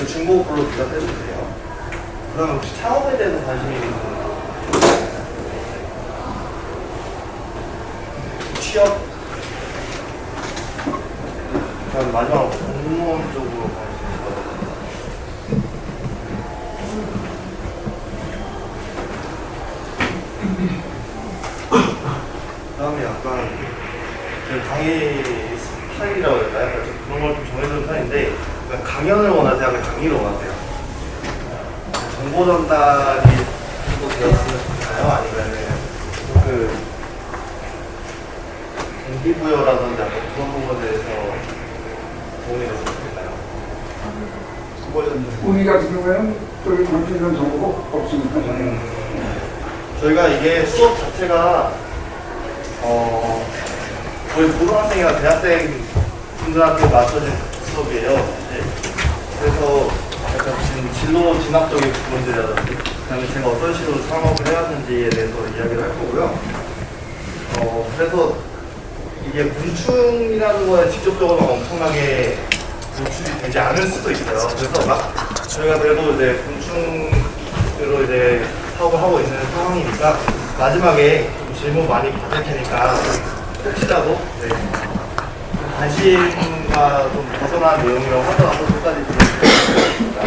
그 중고급으로 대답해주세요. 그러면 혹시 창업에 대해서 관심이 있는 분? 취업? 그럼 마지막으로 공무원 쪽으로 관심이 있어요. 그다음에 약간 그 강의 스타일이라고 해야 될까요? 그런 걸 좀 정해주는 편인데 강연을 원하세요? 아니면 강의를 원하세요? 정보 전달이 또 되었으면 좋나요? 아니면 그 동기부여라든지 약간 그런 부분에 대해서 도움이 됐으면 좋겠나요? 우리 같은 경우에는 저기 관심이란 정보가 없으니까 저희가 이게 수업 자체가 거의 고등학생이나 대학생 분들한테 맞춰진 수업이에요. 네. 그래서 약간 지금 진로 진학적인 부분들이라든지 그다음에 제가 어떤 식으로 창업을 해야 하는지에 대해서 이야기를 할 거고요. 그래서 이게 곤충이라는 거에 직접적으로 엄청나게 노출이 되지 않을 수도 있어요. 그래서 막 저희가 그래도 이제 곤충으로 이제 사업을 하고 있는 상황이니까 마지막에 좀 질문 많이 받을 테니까 혹시라도 네. 관심과 좀 벗어난 내용이라고 하더라도 끝까지 들어주시겠습니다.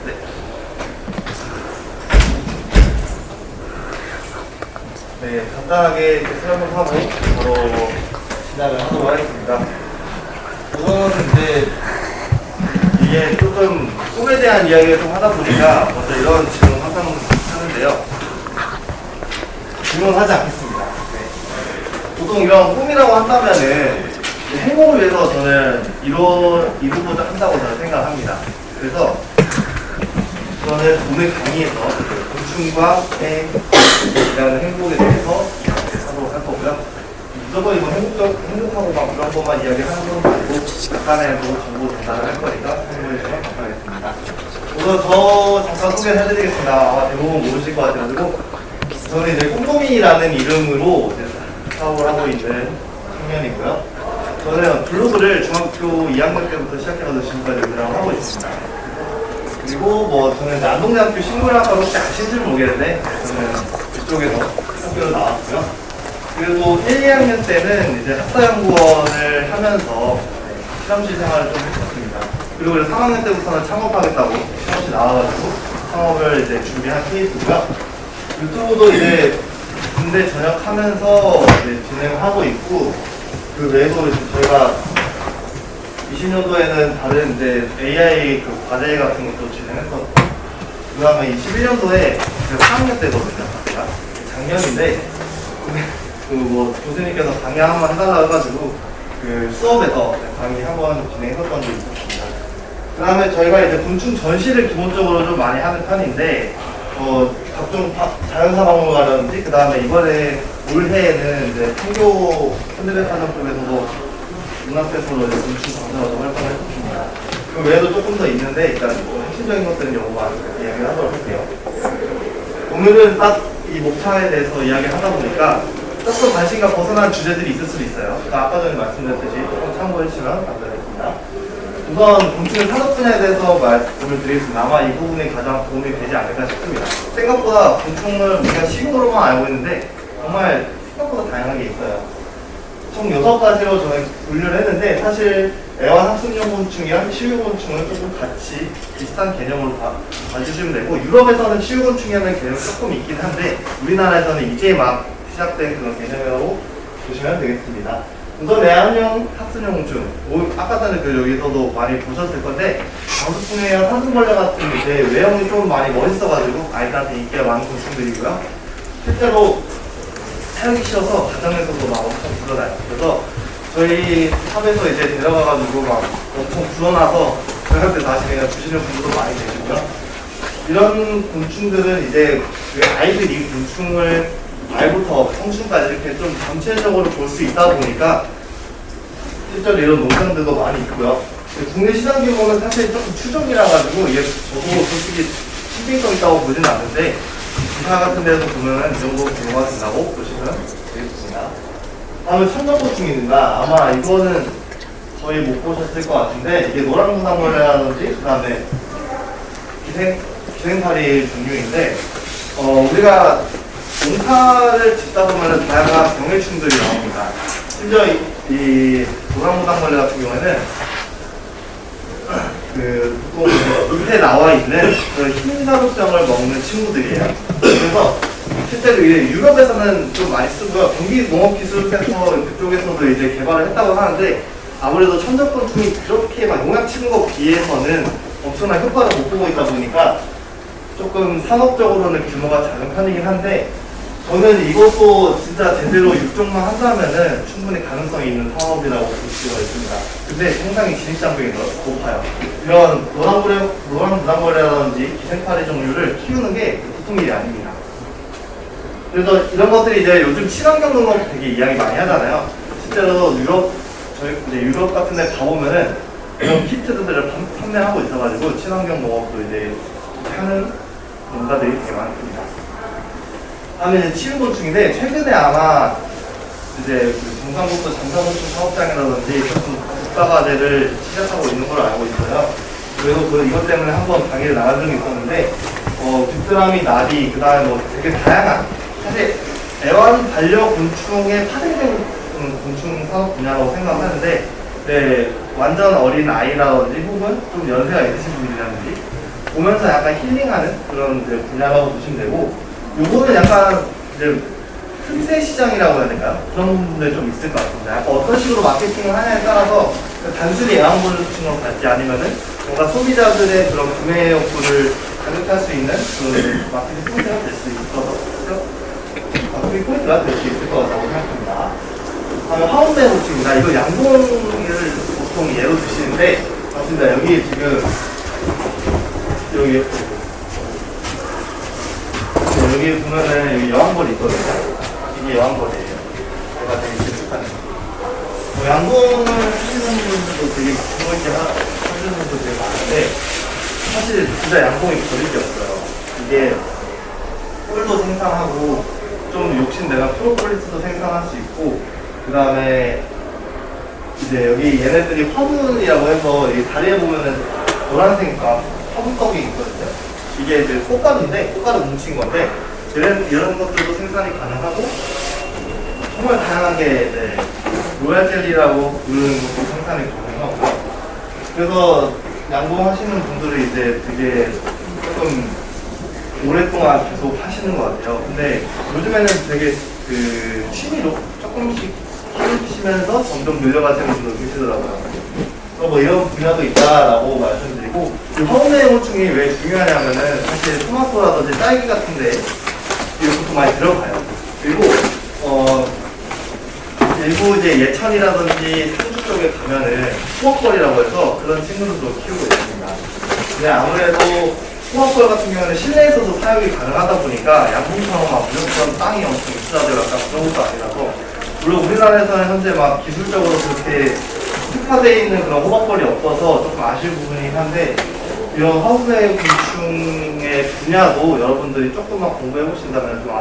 네. 네, 간단하게 이렇게 설명을 하고 바로 시작을 하도록 하겠습니다. 우선은 이제 이게 조금 꿈에 대한 이야기를 좀 하다 보니까 먼저 이런 질문 항상 하는데요. 질문하지 않겠습니다. 네. 보통 이런 꿈이라고 한다면은 행복을 위해서 저는 이루고자 한다고 저는 생각합니다. 그래서 저는 오늘 강의에서 곤충과 행이라는 행복에 대해서 하도록 할 거고요. 무조건 이거 행복하고 막 그런 것만 이야기하는 건 아니고 약간의 정보 전달을 할 거니까 설명해 주시면 감사하겠습니다. 우선 저 잠깐 소개를 해드리겠습니다. 아마 대부분 모르실 것 같아가지고 저는 이제 꼼꼼이라는 이름으로 사업을 하고 있는 청년이고요. 저는 블로그를 중학교 2학년 때부터 시작해서 지금까지 운영을 하고 있습니다. 그리고 뭐 저는 이제 안동대학교 식물학과로 혹시 아실지 모르겠는데 저는 그쪽에서 학교를 나왔고요. 그리고 1, 2학년 때는 이제 학사연구원을 하면서 실험실 생활을 좀 했었습니다. 그리고 3학년 때부터는 창업하겠다고 실험실 나와가지고 창업을 이제 준비한 케이스고요. 유튜브도 이제 군대 전역하면서 이제 진행하고 있고 그 외에도 이제 저희가 20년도에는 다른 이제 AI 그 과제 같은 것도 진행했었고 그 다음에 21년도에 제가 4학년 때거든요. 제가 작년인데 그 뭐 교수님께서 강의 한번 해달라고 해가지고 그 수업에서 강의 한번 진행했었던 적이 있었습니다. 그 다음에 저희가 이제 곤충 전시를 기본적으로 좀 많이 하는 편인데 각종 자연사 박물관이라든지 그 다음에 이번에 올해에는 이제 판교 현대백화점 쪽에서도 문학대표로 이제 곤충 강사로 활동을 했었습니다. 그 외에도 조금 더 있는데 일단 핵심적인 것들은 요거만 이야기를 하도록 할게요. 오늘은 딱 이 목차에 대해서 이야기를 하다 보니까 조금 관심과 벗어난 주제들이 있을 수도 있어요. 아까 전에 말씀드렸듯이 조금 참고해 주시면 감사하겠습니다. 우선 곤충의 산업 분야에 대해서 말씀을 드리겠습니다. 아마 이 부분이 가장 도움이 되지 않을까 싶습니다. 생각보다 곤충을 우리가 식물로만 알고 있는데 정말 생각보다 다양한 게 있어요. 총 6가지로 저는 분류를 했는데 사실 애완학습용 곤충이랑 치유곤충은 조금 같이 비슷한 개념으로 봐주시면 되고 유럽에서는 치유곤충이라는 개념이 조금 있긴 한데 우리나라에서는 이제 막 시작된 그런 개념이라고 보시면 되겠습니다. 우선 애완용 학습용 곤충 아까 전에 여기서도 많이 보셨을 건데 방수풍이나 사슴벌레 같은 이제 외형이 좀 많이 멋있어가지고 아이들한테 인기가 많은 곤충들이고요. 실제로 사용이 쉬워서 가정에서도 막 엄청 불어나요. 그래서 저희 탑에서 이제 데려가가지고 막 엄청 불어나서 저희한테 다시 그냥 주시는 분들도 많이 계시고요. 이런 곤충들은 이제 그 아이들이 이 곤충을 알부터 성충까지 이렇게 좀 전체적으로 볼 수 있다 보니까 실제로 이런 농장들도 많이 있고요. 국내 시장 규모는 사실 조금 추정이라 가지고 이게 저도 솔직히 신빙성 있다고 보지는 않는데 기사 같은 데서 보면은 이 정도 규모가 된다고 보시면 되겠습니다. 다음에 천적곤충입니다. 아마 이거는 거의 못 보셨을 것 같은데 이게 노란무당벌레라든지 그 다음에 기생파리 종류인데 우리가 농사를 짓다 보면 다양한 병해충들이 나옵니다. 심지어 이 노란무당벌레 같은 경우에는 보통 잎에 나와 있는 그런 흰사루병을 먹는 친구들이에요. 그래서 실제로 이제 유럽에서는 좀 많이 쓰고요. 경기농업기술센터 그쪽에서도 이제 개발을 했다고 하는데 아무래도 천적곤충이 그렇게 막 농약 치는 것 비해서는 엄청난 효과를 못 보고 있다 보니까 조금 산업적으로는 규모가 작은 편이긴 한데 저는 이것도 진짜 제대로 육종만 한다면은 충분히 가능성이 있는 사업이라고 볼 수가 있습니다. 근데 상당히 진입장벽이 높아요. 이런 노란무당벌레라든지 기생파리 종류를 키우는 게 보통 일이 아닙니다. 그래서 이런 것들이 이제 요즘 친환경 농업 되게 이야기 많이 하잖아요. 실제로 유럽 같은 데 가보면은 이런 키트들을 판매하고 있어가지고 친환경 농업도 이제 하는 농가들이 되게 많습니다. 다음에 이제 치유곤충인데 최근에 아마 이제 경상북도 장사곤충 사업장이라든지 조금 국가과제를 시작하고 있는 걸로 알고 있어요. 그래서 이것 때문에 한번 강의를 나간 적이 있었는데 귀뚜라미, 나비, 그 다음에 뭐 되게 다양한 사실 애완 반려곤충에 파생된 곤충 산업 분야라고 생각하는데 네, 완전 어린 아이라든지 혹은 좀 연세가 있으신 분이라든지 보면서 약간 힐링하는 그런 이제 분야라고 보시면 되고 요거는 약간 이제 틈새 시장이라고 해야 될까요? 그런 부분들이 좀 있을 것 같습니다. 약간 어떤 식으로 마케팅을 하냐에 따라서 단순히 애완곤충으로 갈지 아니면은 뭔가 소비자들의 그런 구매 욕구를 자극할 수 있는 그런 마케팅 포인트가 될 수 있을 거라고 생각합니다. 다음에 하운데 곤충입니다. 이거 양봉을 보통 예로 드시는데 맞습니다. 여기 지금 여기 보면은 여기 여왕벌이 있거든요. 이게 여왕벌이에요. 제가 되게 익숙한 양봉을 하시는 분들도 되게 부모있게 하시는 분들도 되게 많은데 사실 진짜 양봉이 버릴 게 없어요. 이게 꿀도 생산하고 좀 욕심내면 프로폴리스도 생산할 수 있고 그 다음에 이제 여기 얘네들이 화분이라고 해서 이 다리에 보면은 노란색 화분떡이 있거든요. 이게 이제 꽃가루인데 꽃가루 뭉친 건데 이런 것들도 생산이 가능하고 정말 다양한 게 로얄 젤리라고 부르는 것도 생산이 가능하고요. 그래서 양봉하시는 분들이 이제 되게 조금 오랫동안 계속 하시는 것 같아요. 근데 요즘에는 되게 취미로 조금씩 키우시면서 점점 늘려가시는 분도 계시더라고요. 뭐 이런 분야도 있다라고 말씀드리고 화분의 곤충이 왜 중요하냐면은 사실 토마토라든지 딸기 같은데 이것도 많이 들어가요. 그리고 일부 이제 예천이라든지 상주 쪽에 가면은 호박벌이라고 해서 그런 친구들도 키우고 있습니다. 근데 아무래도 호박벌 같은 경우는 실내에서도 사육이 가능하다 보니까 양봉처럼 막 무조건 땅이 엄청 있어야 약간 그런 것도 아니라서 물론 우리나라에서는 현재 막 기술적으로 그렇게 특화되어 있는 그런 호박벌이 없어서 조금 아쉬운 부분이긴 한데 이런 하우스의 곤충의 분야도 여러분들이 조금만 공부해 보신다면 좀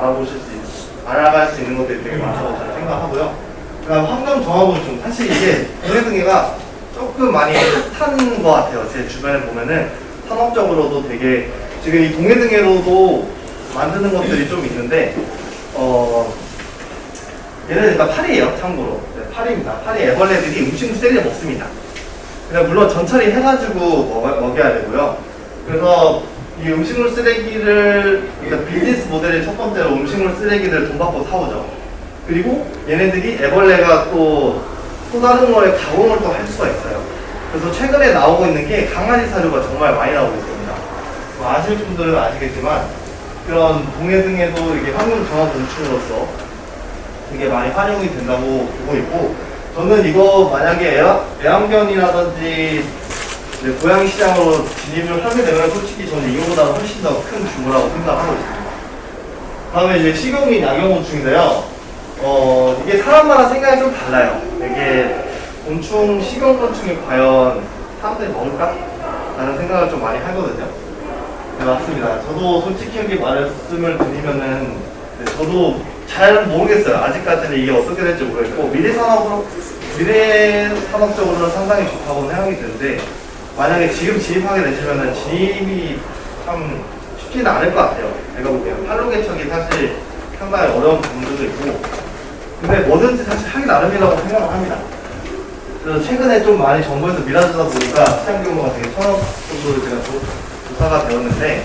알아갈 수 있는 것들이 되게 많다고 저는 생각하고요. 그다음 환경정화곤충 사실 이게 동해등해가 조금 많이 핫한 것 같아요. 제 주변에 보면은 산업적으로도 되게 지금 이 동해등해로도 만드는 것들이 좀 있는데 얘는 일단 파리예요. 참고로 파리입니다. 파리 애벌레들이 음식물 쓰레기를 먹습니다. 그냥 물론 전처리 해가지고 먹여야 되고요. 그래서 이 음식물 쓰레기를 그러니까 비즈니스 모델의 첫 번째로 음식물 쓰레기를 돈 받고 사오죠. 그리고 얘네들이 애벌레가 또 다른 거에 가공을 또 할 수가 있어요. 그래서 최근에 나오고 있는 게 강아지 사료가 정말 많이 나오고 있습니다. 뭐 아실 분들은 아시겠지만 그런 동해등에도 이게 환경정화곤충으로서 되게 많이 활용이 된다고 보고 있고 저는 이거 만약에 애완견이라든지 고양이 시장으로 진입을 하게 되면 솔직히 저는 이거보다 훨씬 더 큰 규모라고 생각하고 있습니다. 다음에 이제 식용 및 약용곤충인데요. 이게 사람마다 생각이 좀 달라요. 이게 식용곤충이 과연 사람들이 먹을까? 라는 생각을 좀 많이 하거든요. 네, 맞습니다. 저도 솔직히 말씀을 드리면은 저도 잘 모르겠어요. 아직까지는 이게 어떻게 될지 모르겠고, 미래 산업적으로는 상당히 좋다고 생각이 드는데, 만약에 지금 진입하게 되시면은 진입이 참 쉽지는 않을 것 같아요. 제가 보기에는 팔로 개척이 사실 상당히 어려운 부분들도 있고, 근데 뭐든지 사실 하기 나름이라고 생각을 합니다. 그래서 최근에 좀 많이 정부에서 밀어주다 보니까 시장 규모가 되게 1,000억 정도로 제가 조사가 되었는데,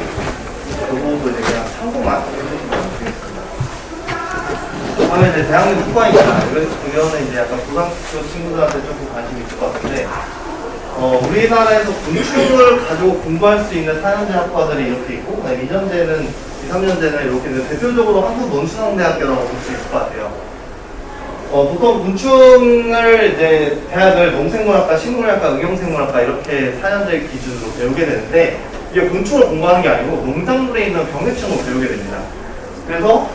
그 부분도 이제 그냥 참고만 해주시면 되겠습니다. 다음에 이제 대학교 특과입니다. 이거는 이제 약간 고등학교 친구들한테 조금 관심이 있을 것 같은데, 우리나라에서 곤충을 가지고 공부할 수 있는 4년제 학과들이 이렇게 있고, 2년제는, 2, 3년제는 이렇게 있는데, 대표적으로 한국논sun학대학교라고 볼 수 있을 것 같아요. 보통 곤충을 이제 대학을 농생물학과, 식물학과, 응용생물학과 이렇게 4년제 기준으로 배우게 되는데, 이게 곤충을 공부하는 게 아니고 농작물에 있는 병해충을 배우게 됩니다. 그래서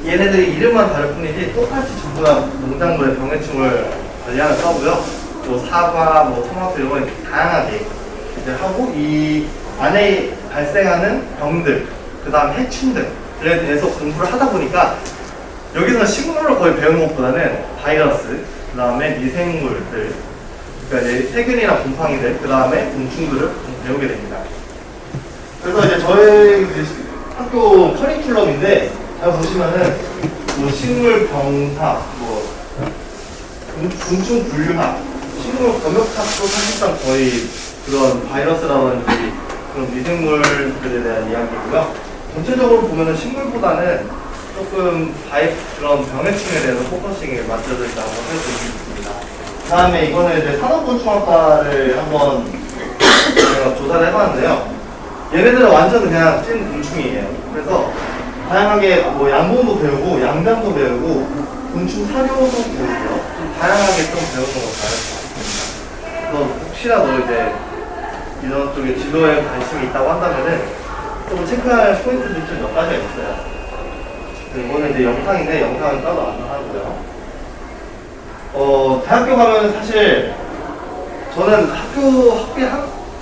얘네들이 이름만 다를 뿐이지 똑같이 전부 다 농작물의 병해충을 관리하는 거고요. 뭐 사과, 뭐 토마토 이런 거 다양하게 이제 하고, 이 안에 발생하는 병들, 그 다음 해충들에 대해서 공부를 하다 보니까 여기서는 식물을 거의 배우는 것보다는 바이러스, 그 다음에 미생물들, 그러니까 이제 세균이나 곰팡이들, 그 다음에 곤충들을 좀 배우게 됩니다. 그래서 이제 저희 이제 학교 커리큘럼인데, 잘 보시면은 뭐 식물 병사, 뭐 곤충 분류학, 식물 검역학도 사실상 거의 그런 바이러스라든지 그런 미생물들에 대한 이야기고요. 전체적으로 보면은 식물보다는 조금 그런 병해충에 대해서 포커싱이 맞춰져 있다고 할 수 있습니다. 그 다음에 이거는 이제 산업곤충학과를 한번 제가 조사를 해봤는데요. 얘네들은 완전 그냥 찐 곤충이에요. 그래서 다양하게 뭐 양봉도 배우고, 양장도 배우고, 곤충 사료도 배우고요. 좀 다양하게 좀 배우는 것 같습니다. 그래서 혹시라도 이제 이런 쪽에 진로에 관심이 있다고 한다면은 좀 체크할 포인트들이 좀 몇 가지가 있어요. 이거는 이제 영상인데 영상은 따로 안 하고요. 대학교 가면은 사실 저는 학비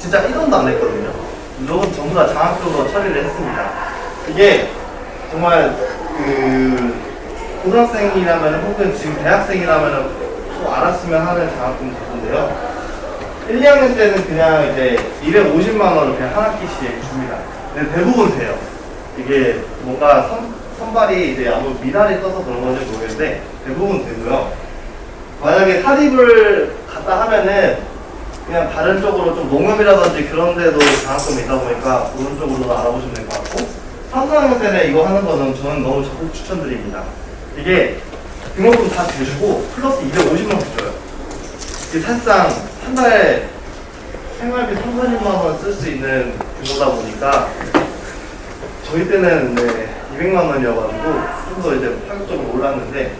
진짜 1원도 안 냈거든요. 물론 전부 다 장학금으로 처리를 했습니다. 이게 정말 고등학생이라면 혹은 지금 대학생이라면 또 알았으면 하는 장학금 제도인데요. 1, 2학년 때는 그냥 이제 250만 원을 그냥 한 학기씩 줍니다. 근데 대부분 돼요. 이게 뭔가 선발이 이제 아무 미달이 떠서 그런 건지 모르겠는데 대부분 되고요. 만약에 사립을 갔다 하면은 그냥 다른 쪽으로 좀 농업이라든지 그런 데도 장학금이 있다 보니까 그런 쪽으로 알아보시면 될 것 같고, 3, 4학년 때는 이거 하는 거는 저는 너무 적극 추천드립니다. 이게 등록금 다 대주고 플러스 250만 원 줘요. 이게 사실상 한 달에 생활비 3, 40만 원 쓸 수 있는 규모다 보니까 저희 때는 200만 원이어가지고 좀 더 이제 파격적으로 올랐는데,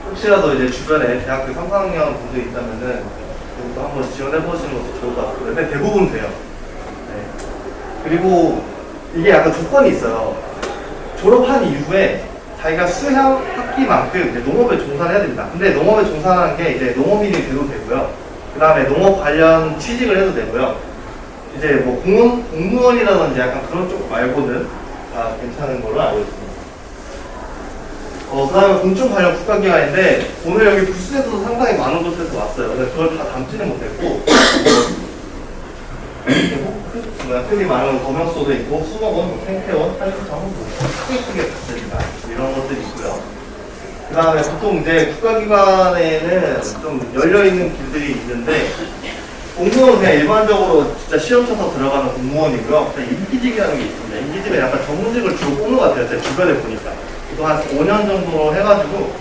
혹시라도 이제 주변에 대학교 3, 4학년 분들이 있다면은 이것도 한번 지원해보시는 것도 좋을 것 같고요. 근데 대부분 돼요. 네. 그리고 이게 약간 조건이 있어요. 졸업한 이후에 자기가 수학 학기만큼 이제 농업에 종사를 해야 됩니다. 근데 농업에 종사하는 게 이제 농업인이 돼도 되고요. 그 다음에 농업 관련 취직을 해도 되고요. 이제 뭐 공무원이라든지 약간 그런 쪽 말고는 다 괜찮은 걸로 알고 있습니다. 그 다음에 곤충 관련 국가기관인데, 오늘 여기 부스에서도 상당히 많은 곳에서 왔어요. 근데 그걸 다 담지는 못했고, 흔히 말하는 검역소도 있고, 수목원, 생태원, 한림청, 크게 있습니다. 이런 것들이 있고요. 그 다음에 보통 이제 국가기관에는 좀 열려있는 길들이 있는데, 공무원은 그냥 일반적으로 진짜 시험 쳐서 들어가는 공무원이고요. 임기직이라는 게 있습니다. 임기직은 약간 전문직을 주로 뽑는 것 같아요. 제 주변에 보니까. 또 한 5년 정도 해가지고,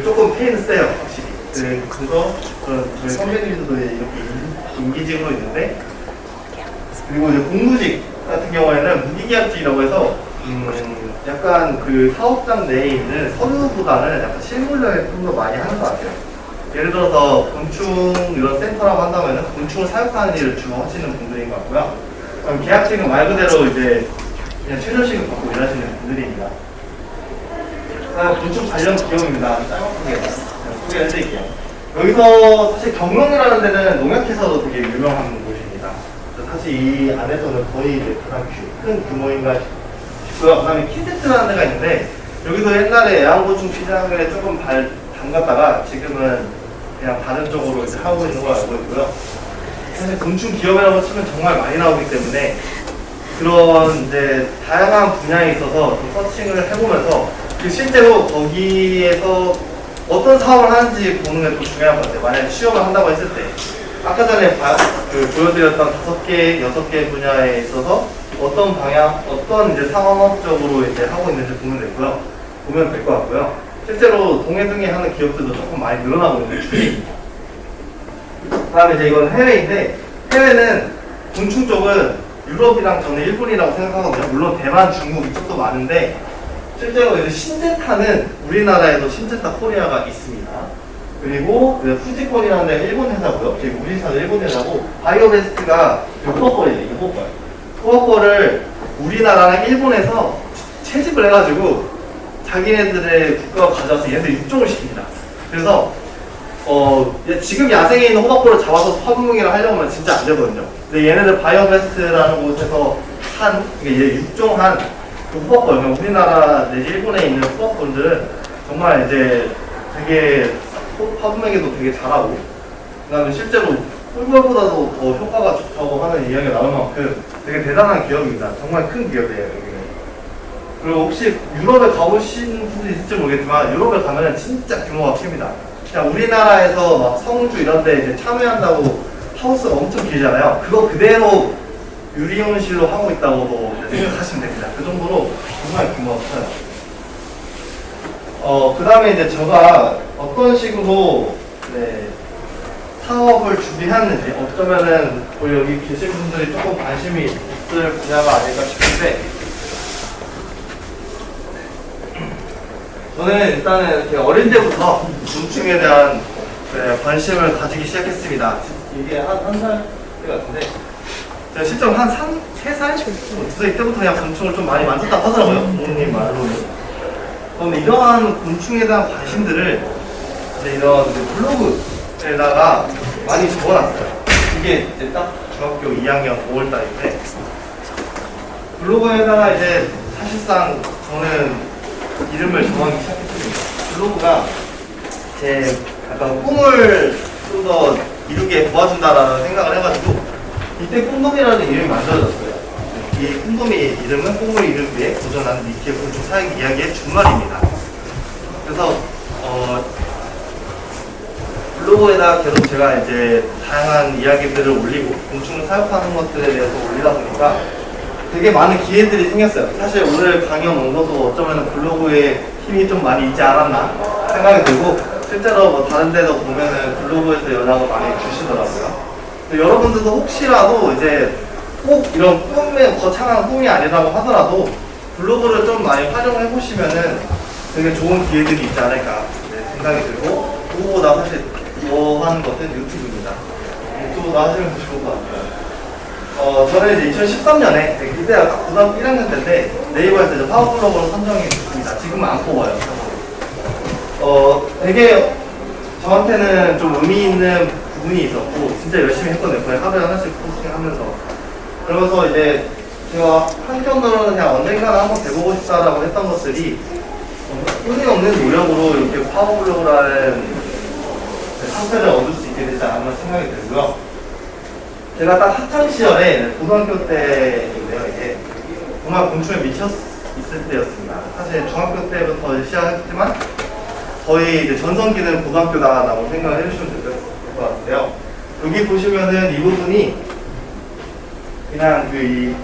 조금 페이는 세요, 확실히. 그래서 저희 선배님들도 이렇게 임기직으로 있는데, 그리고 이제 공무직 같은 경우에는 무기계약직이라고 해서, 약간 사업장 내에 있는 서류보다는 약간 실물을 좀 더 많이 하는 것 같아요. 예를 들어서 곤충 이런 센터라고 한다면 곤충을 사육하는 일을 주로 하시는 분들인 것 같고요. 그럼 계약직은 말 그대로 이제 그냥 최저시급 받고 일하시는 분들입니다. 곤충 관련 기업입니다. 짤막하게 소개를 해드릴게요. 여기서 사실 경영이라는 데는 농약회사도 되게 유명한 곳입니다. 사실 이 안에서는 거의 이제 가장 큰 규모인가 싶고요. 그 다음에 킨세트라는 데가 있는데, 여기도 옛날에 애완곤충 피장을 조금 담갔다가 지금은 그냥 다른 쪽으로 이제 하고 있는 걸 알고 있고요. 사실 곤충 기업이라고 치면 정말 많이 나오기 때문에 그런 이제 다양한 분야에 있어서 좀 서칭을 해보면서 실제로 거기에서 어떤 사업을 하는지 보는 게 또 중요한 것 같아요. 만약에 취업을 한다고 했을 때 아까 전에 보여드렸던 5개, 6개 분야에 있어서 어떤 방향, 어떤 이제 상업적으로 이제 하고 있는지 보면 될 것 같고요. 실제로 동해등에 하는 기업들도 조금 많이 늘어나고 있는 추세입니다. 그 다음에 이제 이건 해외인데, 해외는 곤충 쪽은 유럽이랑 저는 일본이라고 생각하거든요. 물론 대만, 중국 이쪽도 많은데, 실제로 이제 신제타는 우리나라에도 신제타 코리아가 있습니다. 그리고 후지콘이라는 데가 일본 회사고요. 그리고 우리 회사는 일본 회사고, 바이오베스트가 호버벌이에요. 호버벌. 호버벌을 우리나라랑 일본에서 채집을 해가지고 자기네들의 국가가 가져와서 얘네들 육종을 시킵니다. 그래서 지금 야생에 있는 호박벌을 잡아서 화분무기를 하려면 진짜 안 되거든요. 근데 얘네들 바이오베스트라는 곳에서 이게 육종한 그 호박벌, 그러니까 우리나라 내지 일본에 있는 호박벌들은 정말 이제 되게 화분무기도 되게 잘하고, 그 다음에 실제로 꿀벌보다도 더 효과가 좋다고 하는 이야기가 나올 만큼 되게 대단한 기업입니다. 정말 큰 기업이에요, 여기는. 그리고 혹시 유럽에 가보신 분도 있을지 모르겠지만 유럽에 가면 진짜 규모가 큽니다. 그냥 우리나라에서 막 성주 이런 데 이제 참여한다고 하우스가 엄청 길잖아요. 그거 그대로 유리온실로 하고 있다고 생각하시면 됩니다. 그 정도로 정말 규모가 커요. 그 다음에 이제 제가 어떤 식으로 사업을 준비했는지, 어쩌면은 여기 계신 분들이 조금 관심이 있을 분야가 아닐까 싶은데, 저는 일단은 이렇게 어린 때부터 곤충에 대한 관심을 가지기 시작했습니다. 이게 한 살 때 같은데, 제가 실제로 한 3살? 2살 때부터 그냥 곤충을 좀 많이 만졌다고 하더라고요. 부모님 말로는. 그런데 이러한 곤충에 대한 관심들을 이런 블로그에다가 많이 적어놨어요. 이게 이제 딱 중학교 2학년 5월달인데, 블로그에다가 이제 사실상 저는 이름을 정하기 시작했습니다. 블로그가 제 약간 꿈을 좀 더 이루게 도와준다라는 생각을 해가지고 이때 꿈돔이라는 이름이 만들어졌어요. 이 꿈돔의 이름은 꿈을 이루기 위해 도전하는 미키의 곤충 사육 이야기의 준말입니다. 그래서 블로그에다 계속 제가 이제 다양한 이야기들을 올리고 곤충을 사육하는 것들에 대해서 올리다 보니까 되게 많은 기회들이 생겼어요. 사실 오늘 강연 온 것도 어쩌면 블로그에 힘이 좀 많이 있지 않았나 생각이 들고, 실제로 뭐 다른 데도 보면은 블로그에서 연락을 많이 주시더라고요. 여러분들도 혹시라도 이제 꼭 이런 거창한 꿈이 아니라고 하더라도 블로그를 좀 많이 활용해 보시면은 되게 좋은 기회들이 있지 않을까 생각이 들고, 그거보다 사실 더 하는 것은 유튜브입니다. 유튜브도 하시면 좋을 것 같아요. 저는 이제 2013년에 그때가 딱 고등학교 1학년 때인데 네이버에서 이제 파워블로그로 선정이 됐습니다. 지금은 안 뽑아요. 되게 저한테는 좀 의미 있는 부분이 있었고 진짜 열심히 했거든요. 거의 하루에 하나씩 포스팅하면서. 그러면서 이제 제가 한편으로는 그냥 언젠가는 한번 돼보고 싶다라고 했던 것들이 끊임없는 노력으로 이렇게 파워블로그라는 상패를 얻을 수 있게 되지 않았나 생각이 들고요. 제가 딱 학창 시절에 고등학교 때인데요, 이게 정말 곤충에 미쳐 있을 때였습니다. 사실 중학교 때부터 시작했지만 저희 이제 전성기는 고등학교다라고 생각을 해주시면 될 것 같은데요. 여기 보시면은 이 부분이 그냥 이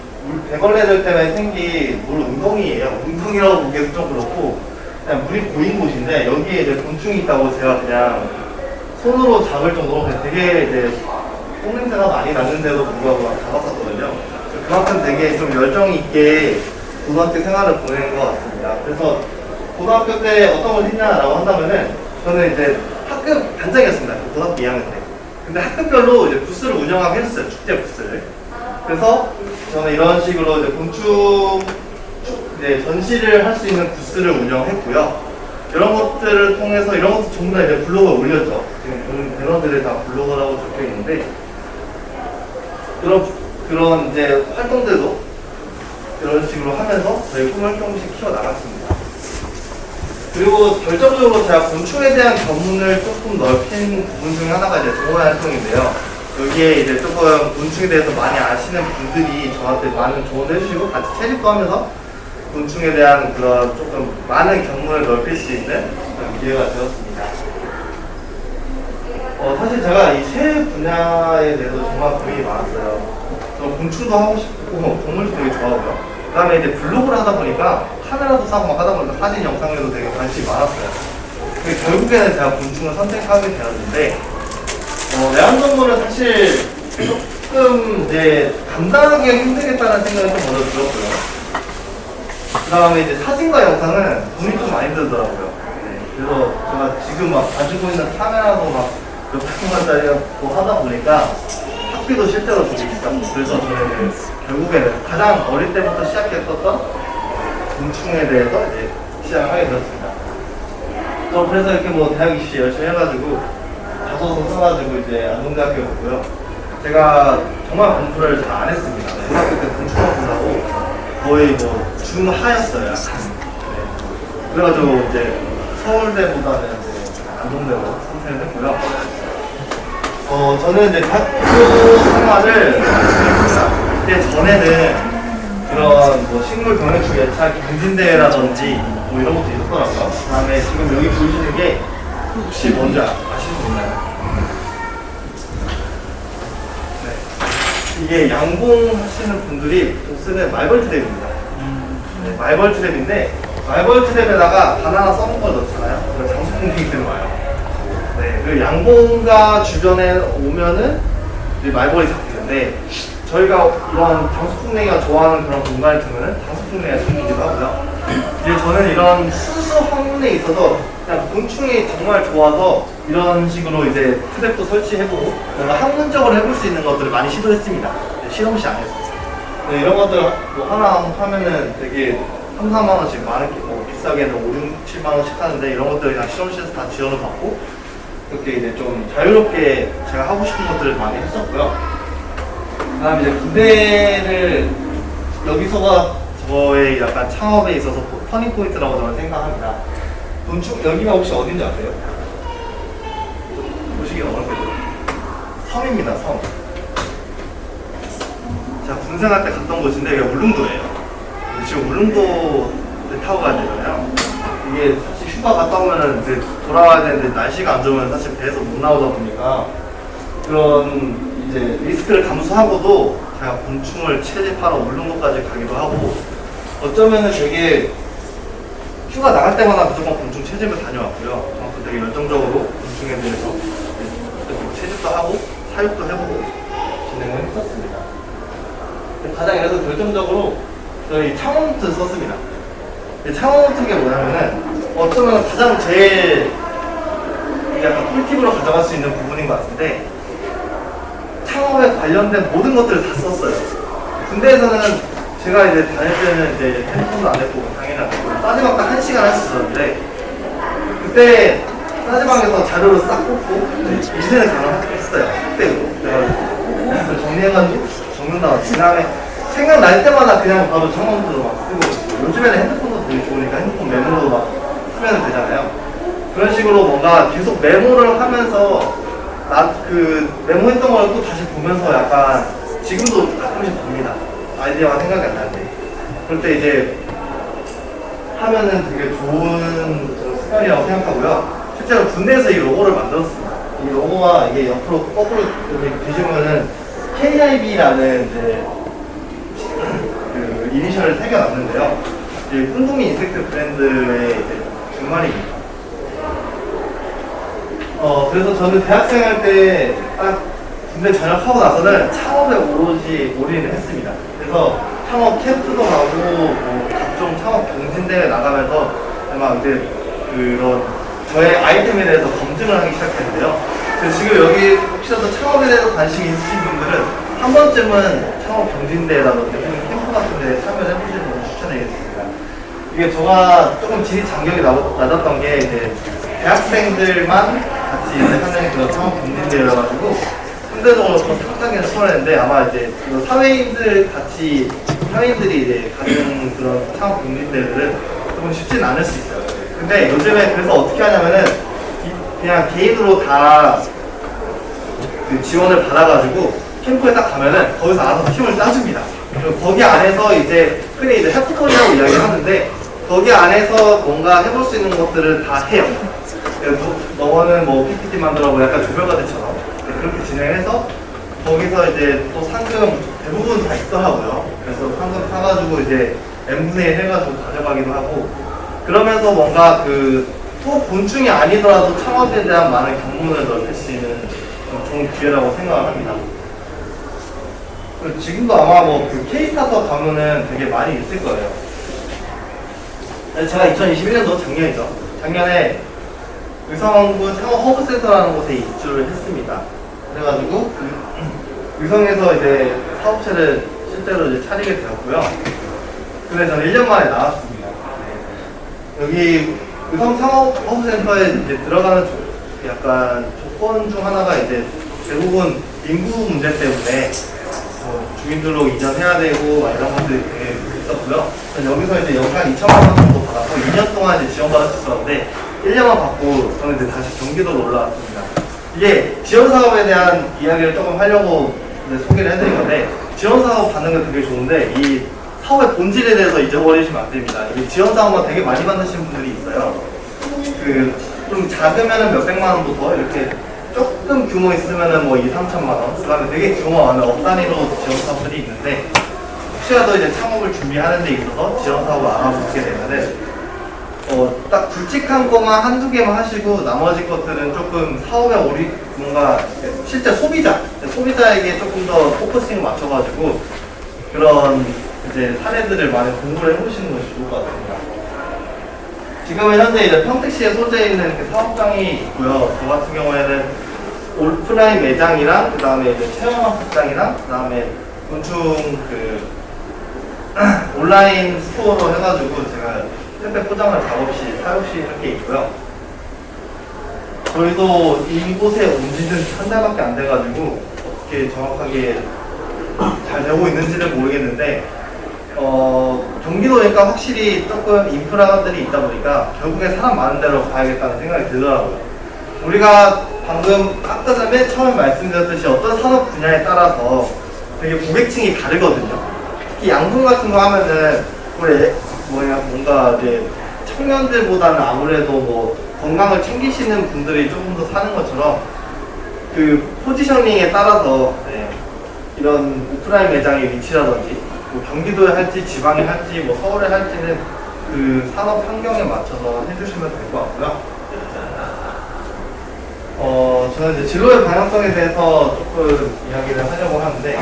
대걸레들 때문에 생긴 물 웅덩이에요. 웅덩이라고 보기에도 좀 그렇고 그냥 물이 고인 곳인데 여기에 이제 곤충이 있다고 제가 그냥 손으로 잡을 정도로 되게 이제 똥냄새가 많이 나는데도 불구하고 잡았었거든요. 그만큼 되게 좀 열정 있게 고등학교 생활을 보낸 것 같습니다. 그래서 고등학교 때 어떤 걸 했냐라고 한다면은 저는 이제 학급 단장이었습니다. 고등학교 2학년 때. 근데 학급별로 이제 부스를 운영하게 했어요. 축제 부스를. 그래서 저는 이런 식으로 이제 곤충 이제 전시를 할 수 있는 부스를 운영했고요. 이런 것들을 통해서 이런 것도 전부 다 이제 블로그에 올렸죠. 지금 보는 배너들이 다 블로그라고 적혀 있는데 그런 이제 활동들도 이런 식으로 하면서 저희 꿈을 조금씩 키워 나갔습니다. 그리고 결정적으로 제가 곤충에 대한 견문을 조금 넓힌 부분 중에 하나가 이제 동호회 활동인데요. 여기에 이제 조금 곤충에 대해서 많이 아시는 분들이 저한테 많은 조언을 해주시고 같이 채집도 하면서 곤충에 대한 그런 조금 많은 견문을 넓힐 수 있는 그런 기회가 되었습니다. 사실 제가 이 새 분야에 대해서 정말 고민이 많았어요. 저 곤충도 하고 싶고 동물도 되게 좋아하고요. 그 다음에 이제 블로그를 하다 보니까 카메라도 사고 막 하다 보니까 사진 영상에도 되게 관심이 많았어요. 결국에는 제가 곤충을 선택하게 되었는데 애완동물은 사실 조금 이제 감당하기가 힘들겠다는 생각이 좀 먼저 들었고요. 그 다음에 이제 사진과 영상은 돈이 좀 많이 들더라고요. 네, 그래서 제가 지금 막 가지고 있는 카메라도 막 몇백만짜리고 하다 보니까 학비도 실제로 되게 비싸고, 그래서 저는 결국에는 가장 어릴 때부터 시작했었던 곤충에 대해서 이제 시작을 하게 되었습니다. 저 그래서 이렇게 뭐 대학 입시 열심히 해가지고 자소서 써가지고 이제 안동대학교에 갔고요. 제가 정말 공부를 잘 안 했습니다. 네, 고등학교 때 곤충만 본다고 거의 뭐 중하였어요. 네. 그래가지고 이제 서울대보다는 이제 안동대로 선택을 했고요. 저는 이제 대학교 생활을 그때 전에는 그런 뭐 식물 병해충 예찰 경진대회라든지 뭐 이런 것도 있었더라고요. 그 다음에 지금 여기 보이시는 게 혹시 뭔지 아실 수 있나요? 네. 이게 양봉하시는 분들이 쓰는 말벌 트랩입니다. 네, 말벌 트랩인데 말벌 트랩에다가 바나나 썩은 걸 넣잖아요. 그래서 장수풍뎅이들이 와요. 네, 그 양봉가 주변에 오면은 이제 말벌이 잡히는데 저희가 이런 장수풍뎅이가 좋아하는 그런 공간에 두면은 장수풍뎅이가 생기기도 하고요. 이제 저는 이런 순수 황문에 있어서 그냥 곤충이 정말 좋아서 이런 식으로 이제 트랩도 설치해보고 뭔가 학문적으로 해볼 수 있는 것들을 많이 시도했습니다. 실험실 안에서. 네, 이런 것들 뭐 하나 하면은 되게 3, 4만 원씩 많은 뭐 비싸게는 5, 6, 7만 원씩 하는데 이런 것들 그냥 실험실에서 다 지원을 받고 그렇게 이제 좀 자유롭게 제가 하고 싶은 것들을 많이 했었고요. 그 다음에 이제 군대를 여기서가 저의 약간 창업에 있어서 터닝 포인트라고 저는 생각합니다. 곤충 여기가 혹시 어딘지 아세요? 보시기 어렵겠죠? 섬입니다, 섬. 제가 군생 할 때 갔던 곳인데 여기가 울릉도예요. 지금 울릉도를 타고 가야 되잖아요. 이게 사실 휴가 갔다 오면은 이제 돌아와야 되는데 날씨가 안 좋으면 사실 배에서 못 나오다 보니까 그런 이제 리스크를 감수하고도 제가 곤충을 채집하러 울릉도까지 가기도 하고 어쩌면은 되게 휴가 나갈 때마다 무조건 곤충 채집을 다녀왔고요. 저한테 되게 열정적으로 곤충에 대해서 채집도 하고 사육도 해보고 진행을 했었습니다. 가장 그래서 결정적으로 저희 창원노트 썼습니다. 창원노트가 뭐냐면은 어쩌면 가장 제일 약간 꿀팁으로 가져갈 수 있는 부분인 것 같은데 창업에 관련된 모든 것들을 다 썼어요. 군대에서는 제가 이제 다닐 때는 이제 핸드폰도 안 했고 당연히 안 했고 따지방도 1시간 할 수 있었는데 그때 따지방에서 자료를 싹 뽑고 인쇄를 가능했어요. 그때로 그래서 정리해가지고 적는 다음에 그 다음에 생각날 때마다 그냥 바로 창원노트로 막 쓰고 요즘에는 핸드폰도 되게 좋으니까 핸드폰 메모로 막 쓰면 되잖아요. 그런 식으로 뭔가 계속 메모를 하면서 그 메모했던 걸 또 다시 보면서 약간 지금도 가끔씩 봅니다. 아이디어가 생각이 안 나는데 그럴 때 이제 하면은 되게 좋은 습관이라고 생각하고요. 실제로 군대에서 이 로고를 만들었습니다. 이 로고가 이게 옆으로 거꾸로 이렇게 뒤집으면은 KIB라는 이제 그 이니셜을 새겨놨는데요. 이제 꿍둥이 인섹트 브랜드의 이제 준말입니다. 그래서 저는 대학생 할 때 딱 군대 전역하고 나서는 창업에 오로지 올인을 했습니다. 그래서 창업 캠프도 가고 뭐 각종 창업 경진대회 나가면서 막 이제 그런 저의 아이템에 대해서 검증을 하기 시작했는데요. 그래서 지금 여기 혹시라도 창업에 대해서 관심이 있으신 분들은 한 번쯤은 창업 경진대회라든지 캠프 같은 데 참여를 해보시는 걸 추천드리겠습니다. 이게 제가 조금 질이 장벽이 낮았던 게 이제 대학생들만 같이 하는 그런 창업 경진대회여가지고 상대적으로 더 상당히 수월했는데 아마 이제 사회인들이 이제 가는 그런 창업 경진대회들은 조금 쉽지는 않을 수 있어요. 근데 요즘에 그래서 어떻게 하냐면은 그냥 개인으로 다 그 지원을 받아가지고 캠프에 딱 가면은 거기서 알아서 팀을 짜줍니다. 그리고 거기 안에서 이제 흔히 이제 해프톤이라고 이야기하는데 거기 안에서 뭔가 해볼 수 있는 것들을 다 해요. 그래서 너는 뭐 PPT 만들어 약간 조별과제처럼 그렇게 진행해서 거기서 이제 또 상금 대부분 다 있더라고요. 그래서 상금 사가지고 이제 n분의 1 해가지고 가져가기도 하고 그러면서 뭔가 또 곤충이 아니더라도 창업에 대한 많은 경문을 넓힐 수 있는 좀 좋은 기회라고 생각을 합니다. 그리고 지금도 아마 그 K-스타터 가면은 되게 많이 있을 거예요. 제가 2021년도 작년이죠. 작년에 의성군 창업 허브센터라는 곳에 입주를 했습니다. 그래가지고 의성에서 이제 사업체를 실제로 이제 차리게 되었고요. 근데 저는 1년 만에 나왔습니다. 네. 여기 의성 창업 허브센터에 이제 들어가는 약간 조건 중 하나가 이제 대부분 인구 문제 때문에 주민등록 이전해야 되고 이런 것들이 되게 있었고요. 여기서 이제 연간 2천만 원 정도 받았고 2년 동안 이제 지원받을 수 있었는데 1년만 받고 저는 이제 다시 경기도로 올라왔습니다. 이게 지원 사업에 대한 이야기를 조금 하려고 소개를 해드린 건데 지원 사업 받는 건 되게 좋은데 이 사업의 본질에 대해서 잊어버리시면 안 됩니다. 이 지원 사업만 되게 많이 받으시는 분들이 있어요. 좀 작으면은 몇백만 원부터 이렇게 조금 규모 있으면은 뭐 2, 3천만 원, 그 다음에 되게 규모가 많은 억 단위로 지원 사업들이 있는데 혹시라도 이제 창업을 준비하는 데 있어서 지원 사업을 알아보게 되면은 딱 굵직한 것만 한두 개만 하시고 나머지 것들은 조금 사업에 뭔가 실제 소비자에게 조금 더 포커싱을 맞춰가지고 그런 이제 사례들을 많이 공부를 해보시는 것이 좋을 것 같습니다. 지금은 현재 이제 평택시에 소재해 있는 사업장이 있고요. 저 같은 경우에는 오프라인 매장이랑 그 다음에 이제 체험학습장이랑 그 다음에 곤충 온라인 스토어로 해가지고 제가 택배 포장을 작업실, 사육실 이렇게 있고요. 저희도 이곳에 온 지는 한 달밖에 안 돼가지고 어떻게 정확하게 잘 되고 있는지는 모르겠는데 경기도니까 확실히 조금 인프라들이 있다 보니까 결국에 사람 많은 데로 가야겠다는 생각이 들더라고요. 우리가 방금 아까 맨 처음에 말씀드렸듯이 어떤 산업 분야에 따라서 되게 고객층이 다르거든요. 특히 양분 같은 거 하면은 뭔가 이제 청년들보다는 아무래도 뭐 건강을 챙기시는 분들이 조금 더 사는 것처럼 포지셔닝에 따라서 이런 오프라인 매장의 위치라든지 뭐 경기도에 할지 지방에 할지 뭐 서울에 할지는 산업 환경에 맞춰서 해주시면 될 것 같고요. 저는 이제 진로의 방향성에 대해서 조금 이야기를 하려고 하는데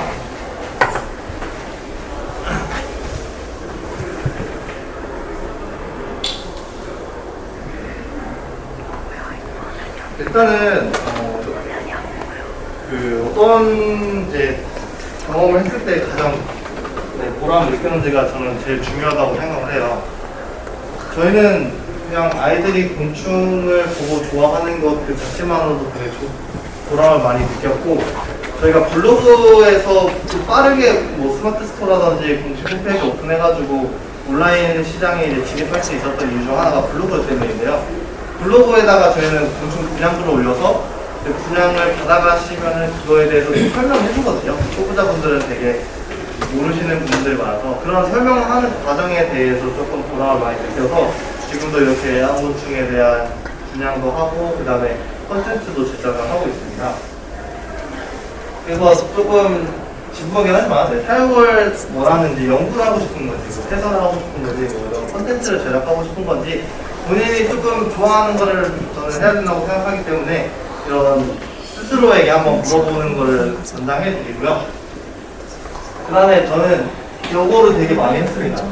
일단은 어떤 이제 경험을 했을 때 가장 보람을 느꼈는지가 저는 제일 중요하다고 생각을 해요. 저희는 그냥 아이들이 곤충을 보고 좋아하는 것 그 자체만으로도 되게 보람을 많이 느꼈고 저희가 블로그에서 빠르게 뭐 스마트 스토어라든지 공식 홈페이지 오픈해가지고 온라인 시장에 이제 진입할 수 있었던 이유 중 하나가 블로그 때문인데요. 블로그에다가 저희는 곤충 분양글을 올려서 그 분양을 받아가시면은 그거에 대해서 좀 설명해 주거든요. 초보자분들은 되게 모르시는 분들이 많아서 그런 설명하는 과정에 대해서 조금 보람을 많이 느껴서 지금도 이렇게 야구곤충에 대한 분양도 하고 그 다음에 컨텐츠도 제작을 하고 있습니다. 그래서 조금 진부하긴 하지만 사육을 원하는지 연구를 하고 싶은 건지 뭐 해설을 하고 싶은 건지 뭐 이런 컨텐츠를 제작하고 싶은 건지 본인이 조금 좋아하는 거를 저는 해야 된다고 생각하기 때문에 이런 스스로에게 한번 물어보는 거를 권장해 드리고요. 그 다음에 저는 요거를 되게 많이 했습니다.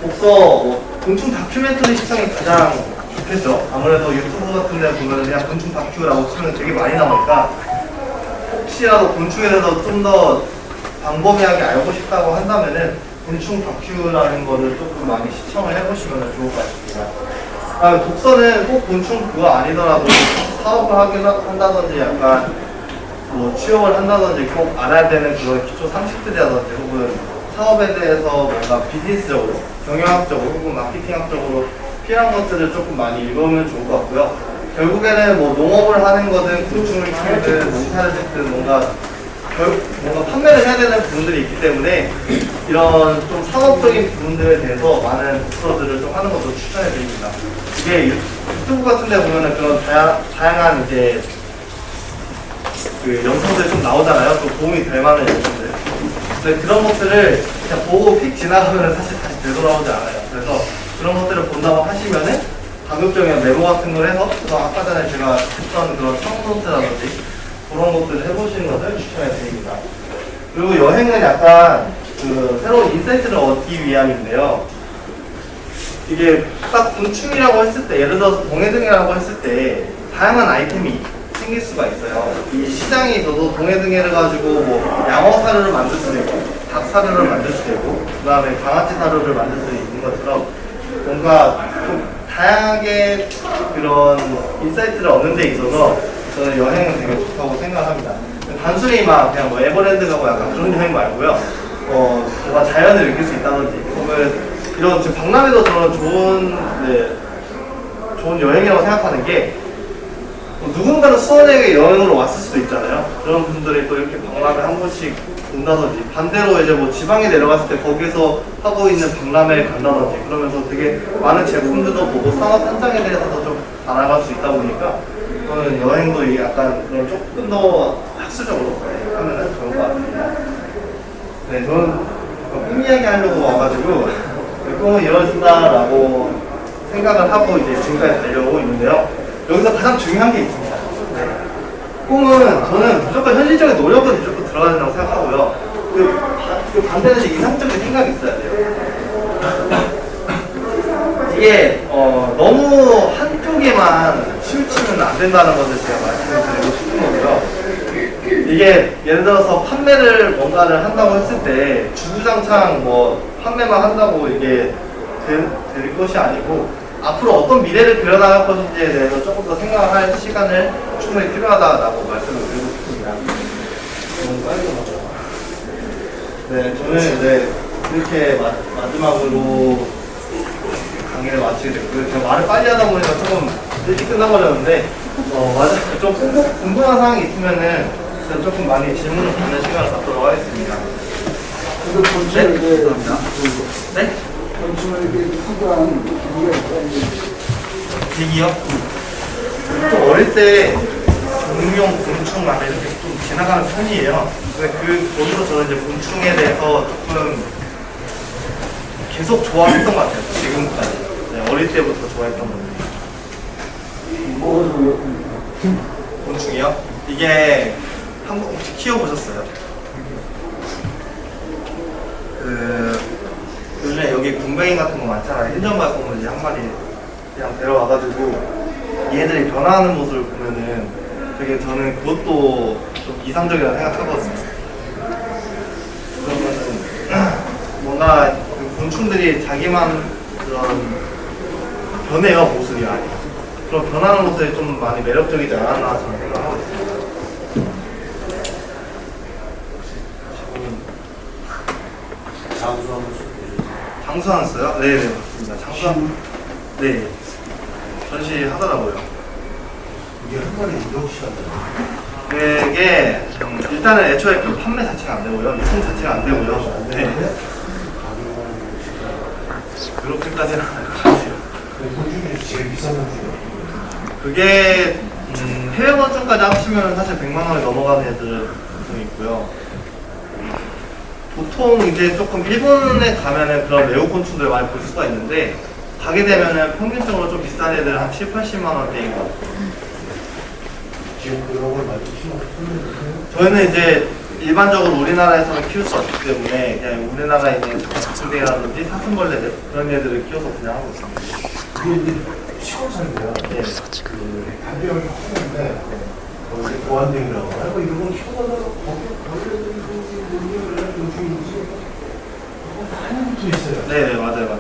독서, 곤충 다큐멘터리 시청이 가장 좋겠죠. 아무래도 유튜브 같은 데 보면 그냥 곤충 다큐라고 치면 되게 많이 나오니까 혹시라도 곤충에 대해서 좀 더 광범위하게 알고 싶다고 한다면은 곤충 다큐라는 거를 조금 많이 시청을 해보시면 좋을 것 같습니다. 독서는 꼭 곤충 그거 아니더라도 사업을 한다든지 약간 뭐 취업을 한다든지 꼭 알아야 되는 그런 기초 상식들이라든지 혹은 사업에 대해서 뭔가 비즈니스적으로, 경영학적으로 혹은 마케팅학적으로 필요한 것들을 조금 많이 읽으면 좋을 것 같고요. 결국에는 뭐 농업을 하는 거든 곤충을 키우든 농사를 짓든 뭔가 판매를 해야 되는 부분들이 있기 때문에 이런 좀 상업적인 부분들에 대해서 많은 독서들을 좀 하는 것도 추천해 드립니다. 이게 유튜브 같은 데 보면은 그런 다양한 이제 그 영상들이 좀 나오잖아요. 좀 도움이 될 만한 영상들. 근데 그런 것들을 그냥 보고 픽 지나가면 사실 다시 되돌아오지 않아요. 그래서 그런 것들을 본다고 하시면은 가급적이면 메모 같은 걸 해서 아까 전에 제가 했던 그런 청노트라든지 그런 것들을 해보시는 것을 추천해 드립니다. 그리고 여행은 약간 그 새로운 인사이트를 얻기 위함인데요. 이게 딱 곤충이라고 했을 때, 예를 들어서 동해등이라고 했을 때 다양한 아이템이 생길 수가 있어요. 이 시장에 있어도 동해등해를 가지고 뭐 양어 사료를 만들 수도 있고, 닭 사료를 만들 수도 있고, 그 다음에 강아지 사료를 만들 수도 있는 것처럼 뭔가 좀 다양하게 그런 인사이트를 얻는 데 있어서 저는 여행은 되게 좋다고 생각합니다. 단순히 막 그냥 뭐 에버랜드 가고 약간 그런 여행 말고요. 뭔가 자연을 느낄 수 있다든지, 혹은 이런 지금 박람회도 저는 좋은 여행이라고 생각하는 게 누군가는 수원에 여행으로 왔을 수도 있잖아요. 그런 분들이 또 이렇게 박람회 한 번씩 온다든지, 반대로 이제 뭐 지방에 내려갔을 때 거기서 하고 있는 박람회에 간다든지, 그러면서 되게 많은 제품들도 보고 산업 현장에 대해서도 좀 알아갈 수 있다 보니까 저는 여행도 이게 약간 그런 조금 더 학술적으로 하면은 좋은 것 같습니다. 네, 저는 꿈 이야기 하려고 와가지고 꿈은 이루어진다라고 생각을 하고 이제 지금까지 달려오고 있는데요. 여기서 가장 중요한 게 있습니다. 네. 꿈은 저는 무조건 현실적인 노력은 무조건 들어가야 된다고 생각하고요. 그 반대는 이제 이상적인 생각이 있어야 돼요. 이게 너무 한쪽에만 치우치면 안 된다는 것을 제가 말씀을 드리고 싶은 거고요. 이게 예를 들어서 판매를 뭔가를 한다고 했을 때 주구장창 뭐 판매만 한다고 이게 될 것이 아니고 앞으로 어떤 미래를 그려나갈 것인지에 대해서 조금 더 생각할 시간을 충분히 필요하다고 말씀을 드리고 싶습니다. 너무 빨리 넘어가요. 네, 저는 이제 이렇게 마지막으로 강의를 마치게 됐고요. 제가 말을 빨리 하다 보니까 조금 일찍 끝나버렸는데 좀 궁금한 사항이 있으면은 조금 많이 질문을 받는 시간을 갖도록 하겠습니다. 근데 곤충을 이제 감사합니다. 네? 곤충을 이렇게 수거하는 기기가 있어요. 기기요? 좀 어릴 때 공룡, 곤충 막 이렇게 좀 지나가는 편이에요. 근데 거기서 저는 이제 곤충에 대해서 조금 계속 좋아했던 것 같아요. 지금까지. 네, 어릴 때부터 좋아했던 건데. 곤충이요? 이게 한국 혹시 키워보셨어요? 요즘에 여기 군뱅이 같은 거 많잖아요. 흰점발톱문지 한 마리 그냥 데려와가지고 얘들이 변화하는 모습을 보면은 되게 저는 그것도 좀 이상적이라고 생각하거든요. 그러면은 뭔가 그 곤충들이 자기만 그런 변해요, 모습이 많이. 그런 변하는 모습이 좀 많이 매력적이지 않았나 저는 생각하고 있습니다. 장수하셨어요? 네, 맞습니다. 장수한, 네. 전시 하더라고요. 이게 한 번에 몇 시간이야? 그게, 일단은 애초에 그 판매 자체가 안 되고요. 유통 자체가 안 되고요. 네. 그렇게까지는 안 할 것 같아요. 곤충 중에서 제일 비싼 곤충이야. 그게, 해외 건축까지 합치면 사실 100만 원이 넘어가는 애들 좀 있고요. 보통 이제 조금 일본에 가면은 그런 외국 곤충들 많이 볼 수가 있는데 가게 되면은 평균적으로 좀 비싼 애들 한 7, 80만 원대인 것 같아요. 지금 그런 걸 많이 키우는 저희는 이제 일반적으로 우리나라에서는 키울 수 없기 때문에 그냥 우리나라에 있는 작품대라든지 사슴벌레들 그런 애들을 키워서 그냥 하고 있습니다. 그게 이제 시골살이야. 네. 그 담배를 하는데 이제 보안등이라고 하고 이런 건 키워가다가 거기 많이 붙어 있어요. 네네, 맞아요.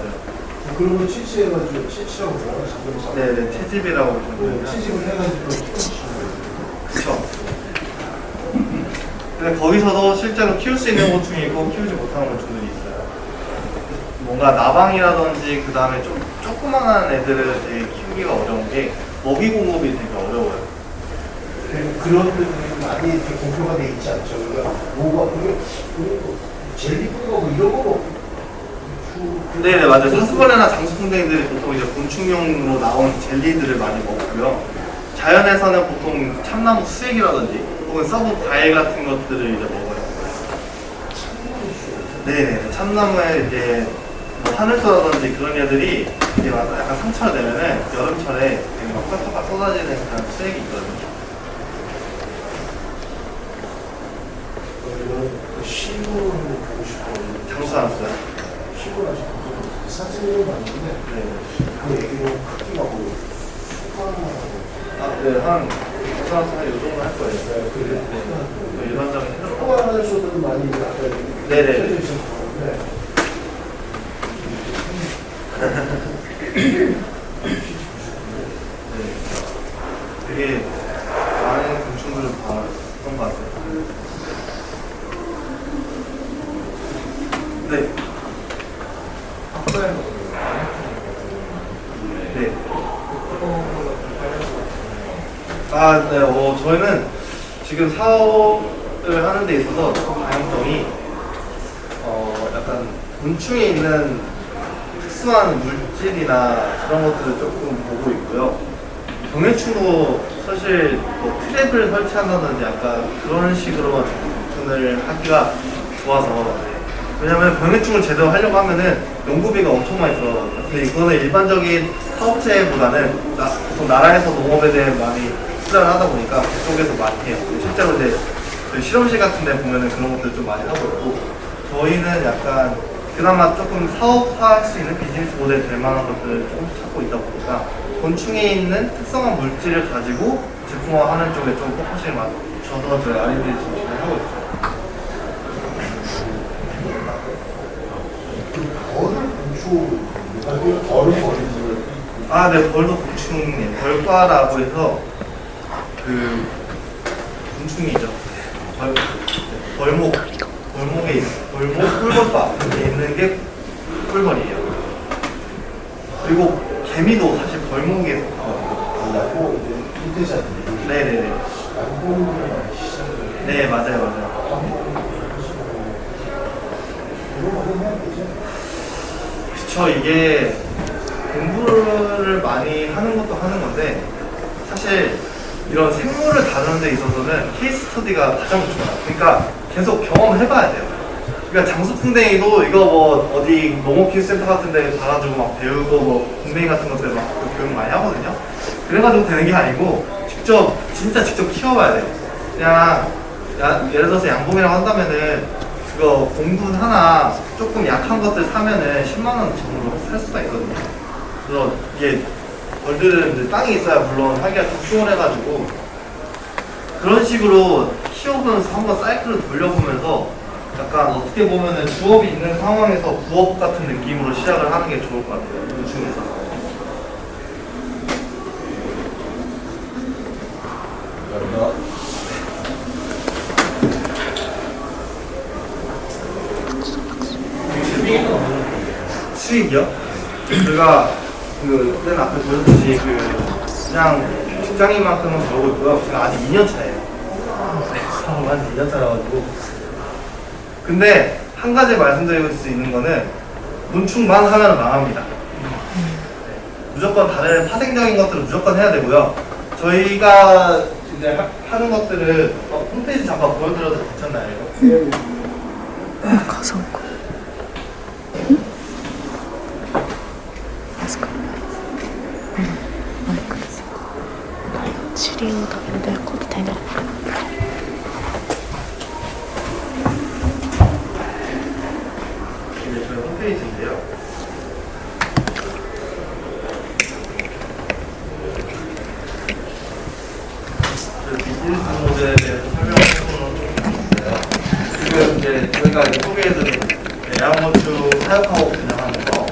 그런 거 채취해가지고 채취라고 그러나 자동차. 네네, 채집이라고 좀. 채집을 해가지고 키워주시는 그쵸. 근데 거기서도 실제로 키울 수 있는 곤충이 있고 키우지 못하는 곤충들이 있어요. 뭔가 나방이라든지 그 다음에 좀 조그만한 애들을 되게 키우기가 어려운 게 먹이 공급이 되게 어려워요. 그런 데들이 많이 이렇게 공표가 돼 있지 않죠. 그러니까 뭐가 그게 젤리 뿌리고 뭐 이런 거 네네 맞아요. 사슴벌레나 장수풍뎅이들이 보통 이제 곤충용으로 나온 젤리들을 많이 먹고요. 자연에서는 보통 참나무 수액이라든지 혹은 썩은 과일 같은 것들을 이제 먹어요. 네네 참나무에 이제 뭐 하늘소라든지 그런 애들이 이제 와서 약간 상처를 내면은 여름철에 되게 막 팍팍 쏟아지는 그런 수액이 있거든요. 시골을 한번 보고 싶어요. 장수 안 써요. 시골 아직 사진으로 봤는데 네. 그 애기로 크기가 뭐 아, 네, 한 이 정도 할 거예요. 네, 그게 네, 일반적인 소들은 많이 아까 네네. 펴져 있었는데 네. 되게 많은 곤충들을 봤던 것 같아요. 네. 네. 아, 네. 저희는 지금 사업을 하는 데 있어서 조금 다양성이 약간 곤충에 있는 특수한 물질이나 그런 것들을 조금 보고 있고요. 병해충도 사실 뭐 트랩을 설치한다든지 약간 그런 식으로만 접근을 하기가 좋아서 네. 왜냐면 병해충을 제대로 하려고 하면은 연구비가 엄청 많이 들어요. 근데 이거는 일반적인 사업체보다는 보통 나라에서 농업에 대해 많이 투자를 하다 보니까 그쪽에서 많이 해요. 실제로 이제 저희 실험실 같은 데 보면은 그런 것들 좀 많이 하고 있고 저희는 약간 그나마 조금 사업화할 수 있는 비즈니스 모델 될 만한 것들을 조금씩 찾고 있다 보니까 곤충에 있는 특성한 물질을 가지고 제품화하는 쪽에 좀 포커싱을 맞춰서 저희 R&D 지금 진행하고 있어요. 벌을 곤충 벌은 벌이지 아, 네, 벌도 곤충이에요. 벌과라고 해서 그 곤충이죠. 벌목에 꿀벌과 있는 게 꿀벌이에요. 그리고 개미도 사실 벌목에서 나와요. 나고 이제 인테자들이 네네네. 양봉을 많이 시작을 네, 맞아요. 이런 거는 해야 되죠. 그쵸, 이게 공부를 많이 하는 것도 하는 건데 사실 이런 생물을 다루는 데 있어서는 케이스 스터디가 가장 좋아요. 그러니까 계속 경험을 해봐야 돼요. 그러니까 장수풍뎅이도 이거 뭐 어디 농업기술센터 같은 데 가가지고 막 배우고 뭐 풍뎅이 같은 것들 막 교육 많이 하거든요. 그래가지고 되는 게 아니고 진짜 직접 키워봐야 돼요. 그냥 예를 들어서 양봉이라고 한다면은 그거 공분 하나 조금 약한 것들 사면은 10만 원 정도로 살 수가 있거든요. 그래서 이게 벌들은 이제 땅이 있어야 물론 하기가 좀 수월해가지고 그런 식으로 키워보면서 한번 사이클을 돌려보면서 약간 어떻게 보면은 부업이 있는 상황에서 부업 같은 느낌으로 시작을 하는 게 좋을 것 같아요. 그 중에서. 수익이요? 제가 맨 앞에 보셨듯이 그냥 직장인만큼은 벌고 있고요. 제가 아직 2년 차예요. 사업을 한 2년 차라가지고. 근데 한 가지 말씀드릴 수 있는 거는 곤충만 하면 망합니다. 네. 무조건 다른 파생적인 것들을 무조건 해야 되고요. 저희가 이제 하는 것들은 홈페이지 잠깐 보여드려도 괜찮나요? 가서 올거. 마스크. 치료도 힘들 것도 되냐? 이제 저희 홈페이지인데요. 비즈니스 모델에 대해서 설명해보는 게 있어요. 지금 이제 저희가 소개해드린 애완곤충 사육하고 분양하는 거.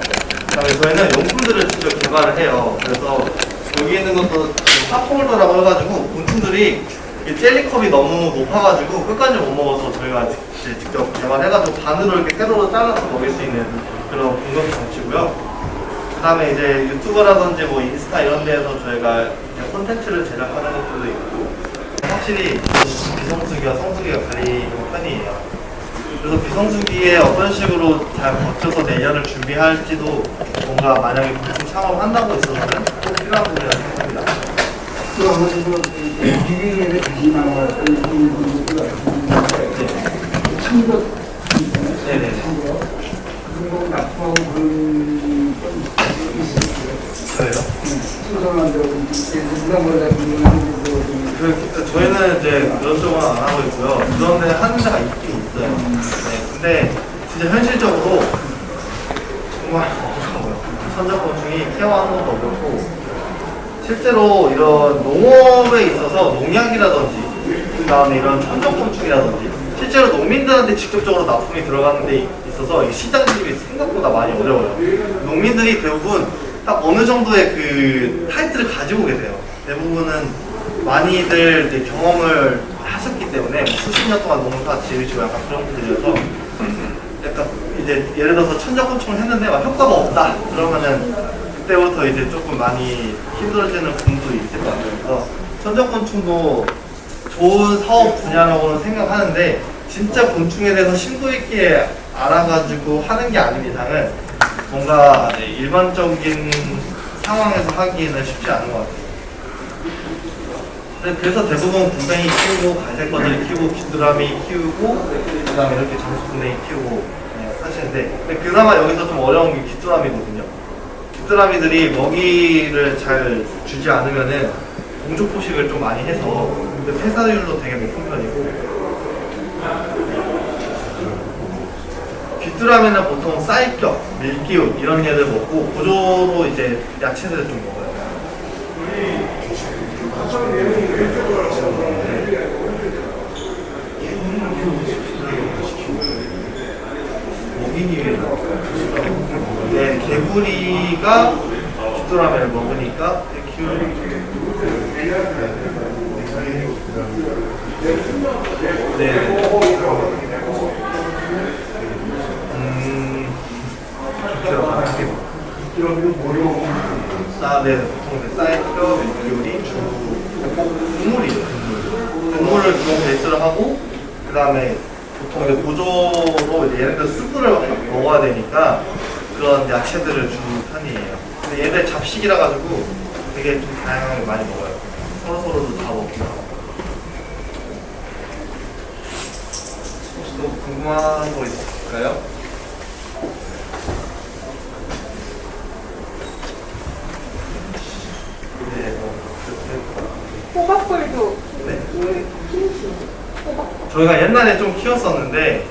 그다음에 저희는 용품들을 직접 개발을 해요. 그래서 여기 있는 것도 팝홀더라고 해가지고 곤충들이 젤리컵이 너무 높아가지고 끝까지 못 먹어서 저희가 이제 직접 개발해가지고 반으로 이렇게 세로로 잘라서 먹일 수 있는 그런 공격 장치고요. 그다음에 이제 유튜브라든지 뭐 인스타 이런 데에서 저희가 이제 콘텐츠를 제작하는 것들도 있고 확실히 비성수기와 성수기가 갈리는 편이에요. 그래서 비성수기에 어떤 식으로 잘 버텨서 내년을 준비할지도 뭔가 만약에 곤충 창업한다고 있어서는 꼭 필요한 부분이라고 생각합니다. 또 아무래도 비밀에 다시 나왔던 분들도 참고 네네네. 그런 거 납품하고 그런 건 있어요. 저희요? 신선한다고 누가 뭐라 그러는 저희는 이제 그런 쪽은 안 하고 있고요. 그런데 하는 데가 있긴 있어요. 네, 근데 진짜 현실적으로 정말 어려워요. 천적곤충이 케어하는 것도 어렵고 실제로 이런 농업에 있어서 농약이라든지 그 다음에 이런 천적곤충이라든지 실제로 농민들한테 직접적으로 납품이 들어가는 데 있어서 이 시장 진입이 생각보다 많이 어려워요. 농민들이 대부분 딱 어느 정도의 그 타이틀을 가지고 계세요. 대부분은 많이들 이제 경험을 하셨기 때문에 뭐 수십 년 동안 농사 지으시고 약간 그런 분들이어서 약간 이제 예를 들어서 천적곤충을 했는데 막 효과가 없다 그러면은 그때부터 이제 조금 많이 힘들어지는 부분도 있을 것 같아요. 그래서 천적곤충도 좋은 사업 분야라고는 생각하는데 진짜 곤충에 대해서 심도 있게 알아가지고 하는 게 아닌 이상은 뭔가 일반적인 상황에서 하기에는 쉽지 않은 것 같아요. 그래서 대부분 곰뱅이 키우고 갈색거들 키우고 귀뚜라미 키우고 그 다음에 이렇게 장수풍뎅이 키우고 하시는데 근데 그나마 여기서 좀 어려운 게 귀뚜라미거든요. 귀뚜라미들이 먹이를 잘 주지 않으면은 공족 포식을 좀 많이 해서 폐사율도 되게 높은 편이고 귀뚜라미는 보통 쌀격, 밀기운 이런 애들 먹고 보조로 이제 야채들을 좀 먹어요. 네, 개구리가 귀뚜라미를 먹으니까 키우는 네. 네, 보통 쌀뼈, 밀기울이 국물이죠. 국물을 기본 베이스로 하고 그 다음에 보통 이제 보조로 이제 얘네들 수프를 먹어야 되니까 그런 야채들을 주는 편이에요. 근데 얘들 잡식이라 가지고 되게 좀 다양하게 많이 먹어요. 서로서로도 다 먹기도 하고. 혹시 또 궁금한 거 있을까요? 네, 호박벌도 네. 왜 키우시나요? 호박. 저희가 옛날에 좀 키웠었는데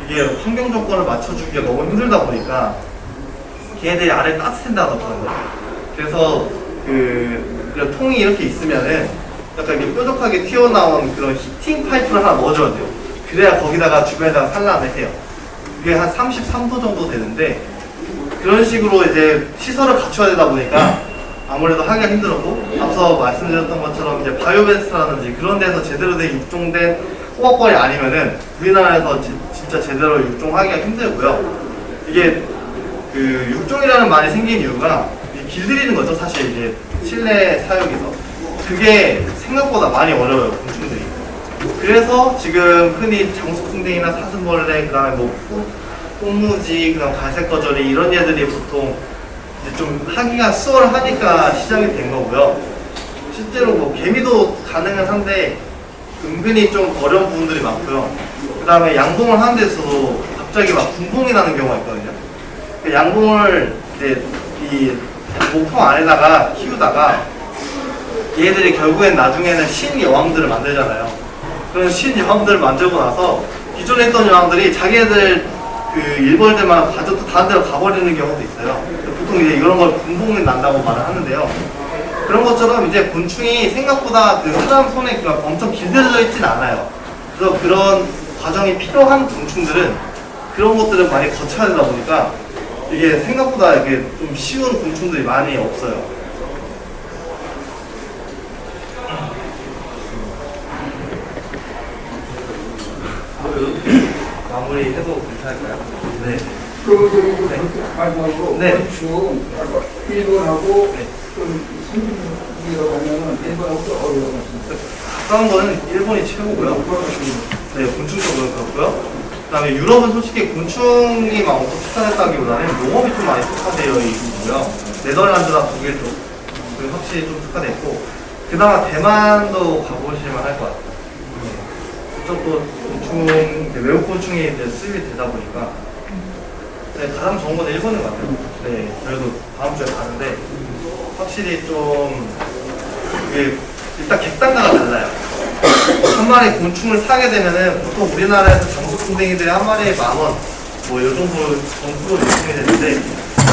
이게 환경 조건을 맞춰주기가 너무 힘들다 보니까 걔네들이 아래 따뜻한 데가 넣거든요. 그래서 그런 통이 이렇게 있으면은 약간 이렇게 뾰족하게 튀어나온 그런 히팅 파이프를 하나 넣어줘야 돼요. 그래야 거기다가 주변에다가 산란을 해요. 그게 한 33도 정도 되는데 그런 식으로 이제 시설을 갖춰야 되다 보니까 아무래도 하기가 힘들었고 앞서 말씀드렸던 것처럼 이제 바이오베스트라든지 그런 데서 제대로 된 육종된 호박벌이 아니면은 우리나라에서 진짜 제대로 육종하기가 힘들고요. 이게 그 육종이라는 말이 생긴 이유가 길들이는 거죠. 사실 이제 실내 사육에서 그게 생각보다 많이 어려워요. 곤충들이. 그래서 지금 흔히 장수풍뎅이나 사슴벌레 그다음에 뭐 꽃무지 그다음 갈색거저리 이런 애들이 보통 이제 좀 하기가 수월하니까 시작이 된 거고요. 실제로 뭐 개미도 가능은 한데 은근히 좀 어려운 부분들이 많고요. 그 다음에 양봉을 하는 데서도 갑자기 막 분봉이 나는 경우가 있거든요. 그 양봉을 이제 이 목통 안에다가 키우다가 얘들이 결국엔 나중에는 신여왕들을 만들잖아요. 그런 신여왕들을 만들고 나서 기존에 있던 여왕들이 자기네들 그 일벌들만 가져도 다른 데로 가버리는 경우도 있어요. 보통 이제 이런 걸 분봉이 난다고 말을 하는데요. 그런 것처럼 이제 곤충이 생각보다 그 사람 손에 엄청 길들여져 있진 않아요. 그래서 그런 과정이 필요한 곤충들은 그런 것들을 많이 거쳐야 되다 보니까 이게 생각보다 이게 좀 쉬운 곤충들이 많이 없어요. 마무리 해도 괜찮을까요? 네. 그 마지막으로 네. 곤충 1번하고 네. 좀 36이라고 하면은 1번하고 또 어려워 같습니다. 가까운 거는 일본이 최고고요. 네, 곤충적으로 그렇고요. 그다음에 유럽은 솔직히 곤충이 막 엄청 특화됐다기보다는 농업이 좀 많이 특화되어 있고요. 네덜란드나 독일 쪽 확실히 좀 특화됐고, 그나마 대만도 가보실만 할 것 같아요. 그쪽도 곤충, 외국 곤충이 이제 수입이 되다 보니까 네, 가장 좋은 건 일본인 것 같아요. 네, 그래도 다음 주에 가는데 확실히 좀 이게 일단 객단가가 달라요. 한 마리 곤충을 사게 되면은 보통 우리나라에서 장수풍뎅이들이 한 마리에 10,000원 뭐 요 정도 정도로 유통이 되는데,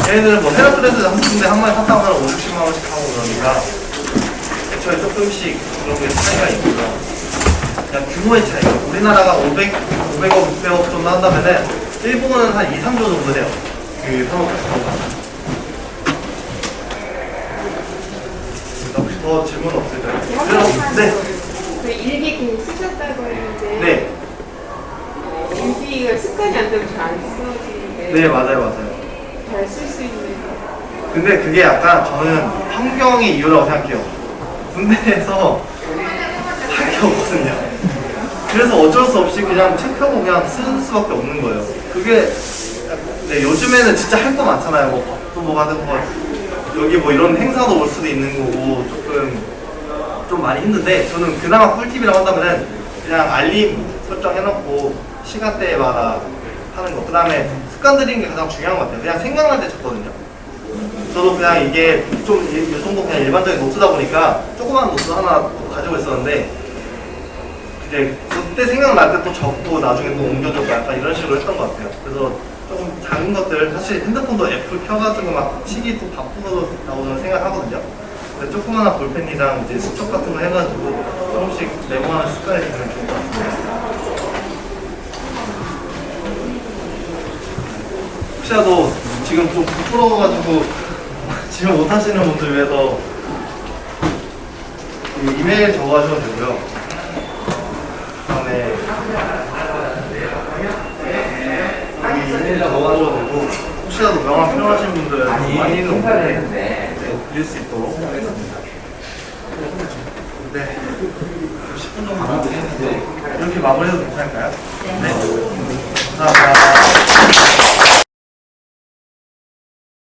얘네들은 뭐 헤라클레스 장수풍뎅이 한 마리 샀다고 하면 50, 60만 원씩 하고 그러니까 애초에 조금씩 그런 게 차이가 있고요. 그냥 규모의 차이. 우리나라가 500억, 600억 정도 한다면은 일본은 한 2, 3조 정도 돼요. 그 산업 규모가. 혹시 더 질문 없을까요? 네. 그 일기 그 쓰셨다고 했는데 네. 일기가 습관이 안 되면 잘 안 써지는데 네, 맞아요. 잘 쓸 수 있는 근데 그게 약간 저는 환경의 이유라고 생각해요. 군대에서 할 게 없거든요. 그래서 어쩔 수 없이 그냥 체크하고 그냥 쓰는 수밖에 없는 거예요. 그게 네, 요즘에는 진짜 할 거 많잖아요. 뭐 밥도 뭐 하는 거, 여기 뭐 이런 행사도 올 수도 있는 거고 조금 좀 많이 힘든데, 저는 그나마 꿀팁이라고 한다면은 그냥 알림 설정해놓고 시간대마다 하는 거. 그 다음에 습관 들이는 게 가장 중요한 것 같아요. 그냥 생각날 때 적거든요. 저도 그냥 이게 좀 이 정도 그냥 일반적인 노트다 보니까 조그만 노트 하나 가지고 있었는데, 이제 그때 생각날 때 또 적고 나중에 또 옮겨주고 약간 이런 식으로 했던 것 같아요. 그래서 조금 작은 것들, 사실 핸드폰도 앱을 켜가지고 막 치기 또 바쁘고 나오는 생각하거든요. 근데 조그마한 볼펜이랑 이제 수첩 같은 거 해가지고 조금씩 메모하는 습관이 되면 좋을 것 같습니다. 혹시라도 지금 좀 부끄러워가지고 지금 못하시는 분들 위해서 그 이메일 적어주셔도 되고요. 그다음에 여기 이메일 적어주셔도 되고, 혹시라도 명함 필요하신 분들 많이 있는 분들 드릴 수 있도록 하겠습니다. 네, 10분 정도 남았는데 이렇게 마무리해도 괜찮을까요? 네. 감사합니다.